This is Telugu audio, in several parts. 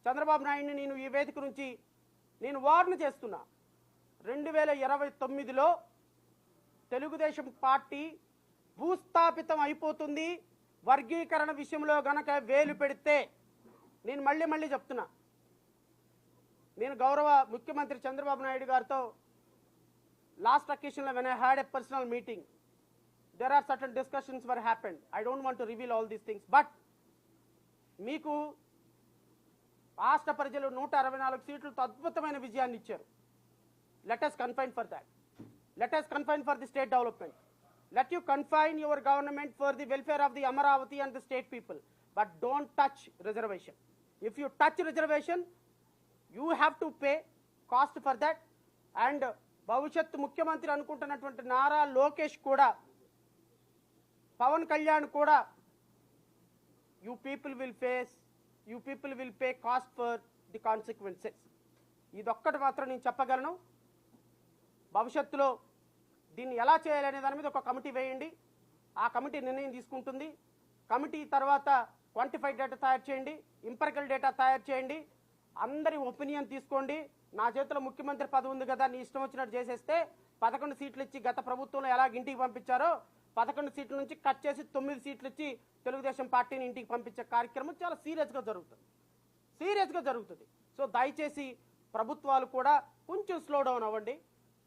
చంద్రబాబు నాయుడిని నేను ఈ వేదిక నుంచి నేను వార్న్ చేస్తున్నా. 2029లో తెలుగుదేశం పార్టీ భూస్థాపితం అయిపోతుంది. వర్గీకరణ విషయంలో గనక వేలు పెడితే నేను మళ్ళీ చెప్తున్నా. నేను గౌరవ ముఖ్యమంత్రి చంద్రబాబు నాయుడు గారితో last అకేషన్లో when I had a personal meeting, there are certain discussions were happened. I don't want to reveal all these things, but మీకు రాష్ట్ర ప్రజలు 164 సీట్లతో అద్భుతమైన విజయాన్ని ఇచ్చారు. Let us confine for that. Let us confine for the state development. Let you confine your government for the welfare of the Amaravati and the state people, but don't touch reservation. If you touch reservation, you have to pay cost for that. And భవిష్యత్తు ముఖ్యమంత్రి అనుకుంటున్నటువంటి నారా లోకేష్ కూడా, పవన్ కళ్యాణ్ కూడా, you people will pay cost for the consequences. ఇదొక్కటి మాత్రం నేను చెప్పగలను. భవిష్యత్తులో దీన్ని ఎలా చేయాలనే దాని మీద ఒక కమిటీ వేయండి. ఆ కమిటీ నిర్ణయం తీసుకుంటుంది. కమిటీ తర్వాత క్వాంటిఫైడ్ డేటా తయారు చేయండి, ఇంపరికల్ డేటా తయారు చేయండి, అందరి ఒపీనియన్ తీసుకోండి. నా చేతిలో ముఖ్యమంత్రి పదవి ఉంది కదా, నీ ఇష్టం వచ్చినట్టు చేసేస్తే 11 సీట్లు ఇచ్చి గత ప్రభుత్వంలో ఎలా ఇంటికి పంపించారో 11 సీట్ల నుంచి కట్ చేసి 9 సీట్లు ఇచ్చి తెలుగుదేశం పార్టీని ఇంటికి పంపించే కార్యక్రమం చాలా సీరియస్గా జరుగుతుంది. సో దయచేసి ప్రభుత్వాలు కూడా కొంచెం స్లో డౌన్ అవ్వండి.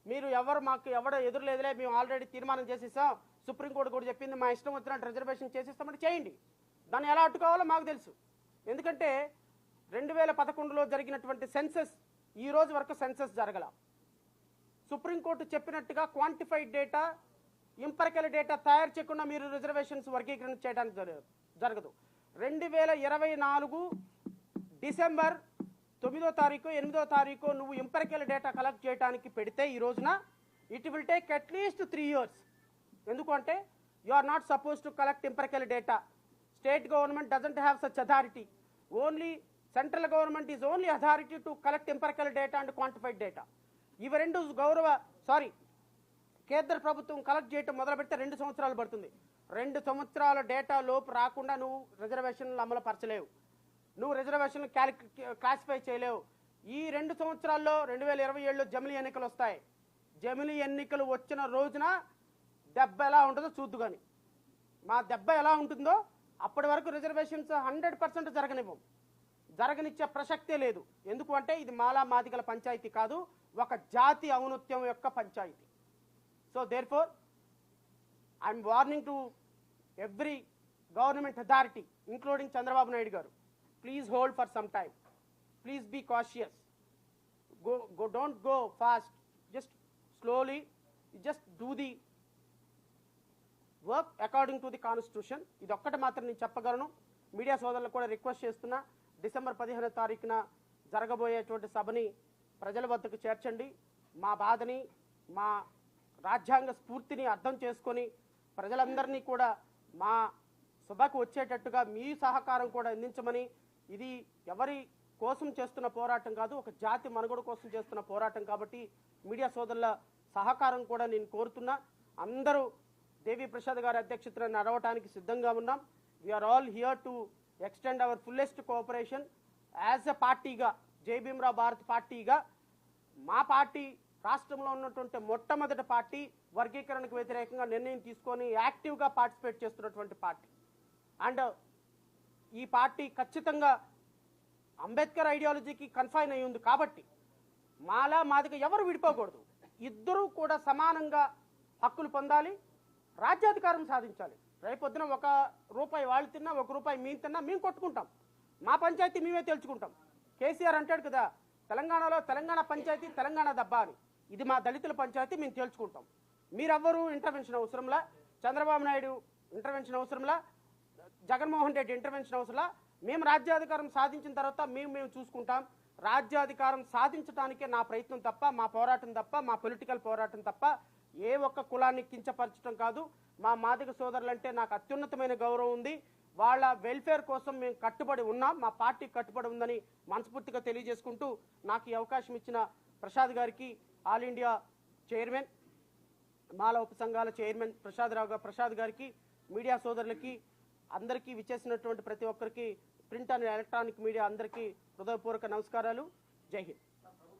మీరు మాకు ఎవడో ఎదురులేదులే, మేము ఆల్రెడీ తీర్మానం చేసేసాం, సుప్రీంకోర్టు కూడా చెప్పింది, మా ఇష్టం వచ్చినట్టు రిజర్వేషన్ చేసేస్తామని చేయండి. దాన్ని ఎలా అడ్డుకోవాలో మాకు తెలుసు. ఎందుకంటే 2011లో జరిగినటువంటి సెన్సస్ ఈ రోజు వరకు సెన్సస్ జరగల. సుప్రీంకోర్టు చెప్పినట్టుగా క్వాంటిఫైడ్ డేటా, ఇంపరికల్ డేటా తయారు చేయకుండా మీరు రిజర్వేషన్స్ వర్గీకరణ చేయడానికి జరగదు. 2024 డిసెంబర్ 9వ తారీఖు 8వ తారీఖు నువ్వు ఇంపరికల్ డేటా కలెక్ట్ చేయడానికి పెడితే ఈ రోజున it will take at least 3 years. ఎందుకంటే you are not suppose to collect empirical data. State government doesn't have such authority. Only central government is only authority to collect empirical data and quantified data. ఇవి రెండు కేంద్ర ప్రభుత్వం కలెక్ట్ చేయటం మొదలు పెడితే 2 సంవత్సరాలు పడుతుంది. 2 సంవత్సరాల డేటా లోపు రాకుండా నువ్వు రిజర్వేషన్లు అమలు పరచలేవు, నువ్వు రిజర్వేషన్లు క్లాసిఫై చేయలేవు. ఈ 2 సంవత్సరాల్లో 2027లో జమిలీ ఎన్నికలు వస్తాయి. జమిలీ ఎన్నికలు వచ్చిన రోజున దెబ్బ ఎలా ఉంటుందో చూద్దు. కానీ మా దెబ్బ ఎలా ఉంటుందో అప్పటి వరకు రిజర్వేషన్స్ 100% జరగనిచ్చే ప్రసక్తే లేదు. ఎందుకు అంటే ఇది మాలా మాదిగల పంచాయతీ కాదు, ఒక జాతి ఔన్నత్యం యొక్క పంచాయతీ. So therefore I'm warning to every government authority including Chandrababu Naidu గారు, please hold for some time, please be cautious, don't go fast, just slowly, just do the work according to the constitution. ఇదొక్కటి మాత్రం నేను చెప్పగలను. మీడియా సోదరులకు కూడా రిక్వెస్ట్ చేస్తున్నా, డిసెంబర్ 15వ తారీఖున జరగబోయేటువంటి సభని ప్రజల వద్దకు చేర్చండి. మా బాధని, మా రాజ్యాంగ స్ఫూర్తిని అర్థం చేసుకొని ప్రజలందరినీ కూడా మా సభకు వచ్చేటట్టుగా మీ సహకారం కూడా అందించమని. ఇది ఎవరి కోసం చేస్తున్న పోరాటం కాదు, ఒక జాతి మనుగడ కోసం చేస్తున్న పోరాటం కాబట్టి మీడియా సోదరుల సహకారం కూడా నేను కోరుతున్నా. అందరూ దేవి ప్రసాద్ గారి అధ్యక్షతన నడవటానికి సిద్ధంగా ఉన్నాం. We're all here to extend our fullest cooperation as a పార్టీగా, జై భీమ్రావ్ భారత్ పార్టీగా. మా పార్టీ రాష్ట్రంలో ఉన్నటువంటి మొట్టమొదటి పార్టీ వర్గీకరణకు వ్యతిరేకంగా నిర్ణయం తీసుకొని యాక్టివ్గా పార్టిసిపేట్ చేస్తున్నటువంటి పార్టీ. అండ్ ఈ పార్టీ ఖచ్చితంగా అంబేద్కర్ ఐడియాలజీకి కన్ఫైన్ అయి ఉంది కాబట్టి మాలా మాదిగ ఎవరు విడిపోకూడదు. ఇద్దరూ కూడా సమానంగా హక్కులు పొందాలి, రాజ్యాధికారం సాధించాలి. రేపొద్దున ₹1 వాళ్ళు తిన్నా, ₹1 మేము తిన్నా మేము కొట్టుకుంటాం, మా పంచాయతీ మేమే తెలుసుకుంటాం. కేసీఆర్ అంటాడు కదా, తెలంగాణలో తెలంగాణ పంచాయతీ తెలంగాణ దబ్బా అని. ఇది మా దళితుల పంచాయతీ, మేము తేల్చుకుంటాం. మీరెవ్వరూ ఇంటర్వెన్షన్ అవసరంలా, చంద్రబాబు నాయుడు ఇంటర్వెన్షన్ అవసరంలా, జగన్మోహన్ రెడ్డి ఇంటర్వెన్షన్ అవసరంలా. మేము రాజ్యాధికారం సాధించిన తర్వాత మేము చూసుకుంటాం. రాజ్యాధికారం సాధించడానికే నా ప్రయత్నం తప్ప, మా పోరాటం తప్ప, మా పొలిటికల్ పోరాటం తప్ప ఏ ఒక్క కులాన్ని కించపరచడం కాదు. మా మాదిగ సోదరులంటే నాకు అత్యున్నతమైన గౌరవం ఉంది. వాళ్ళ వెల్ఫేర్ కోసం మేము కట్టుబడి ఉన్నాం, మా పార్టీ కట్టుబడి ఉందని మనస్ఫూర్తిగా తెలియజేసుకుంటూ నాకు ఈ అవకాశం ఇచ్చిన ప్రసాద్ గారికి, ఆల్ ఇండియా చైర్మన్, మాల ఉపసంఘాల చైర్మన్ ప్రసాద్ గారికి, మీడియా సోదరులకి అందరికీ, విచ్చేసినటువంటి ప్రతి ఒక్కరికి, ప్రింట్ అండ్ ఎలక్ట్రానిక్ మీడియా అందరికీ హృదయపూర్వక నమస్కారాలు. జై హింద్.